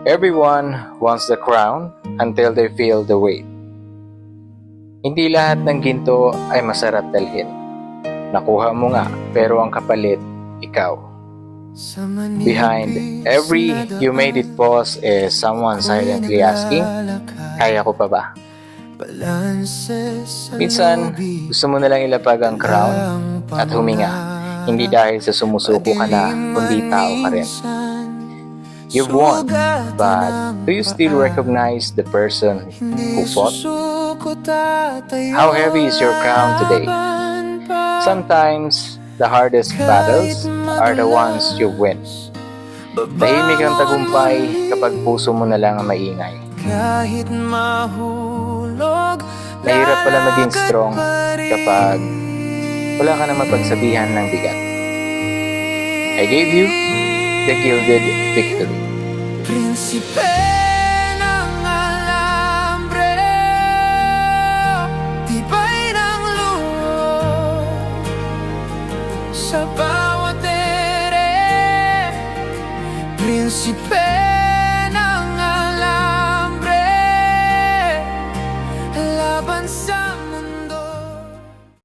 Everyone wants the crown until they feel the weight. Hindi lahat ng ginto ay masarap dalhin. Nakuha mo nga, pero ang kapalit, ikaw. Behind every you made it pause is someone silently asking, kaya ko pa ba? Minsan, gusto mo nalang ilapag ang crown at huminga, hindi dahil sa sumusuko ka na, kundi tao ka rin. You've won, but do you still recognize the person who fought? How heavy is your crown today? Sometimes, the hardest battles are the ones you win. Tahimik ang tagumpay kapag puso mo na lang ang maingay. Mahirap pala maging strong kapag wala ka na mapagsabihan ng bigat. I gave you the gilded victory. Prinsipe ng alambre, tibay ng loob sa bawat ere. Prinsipe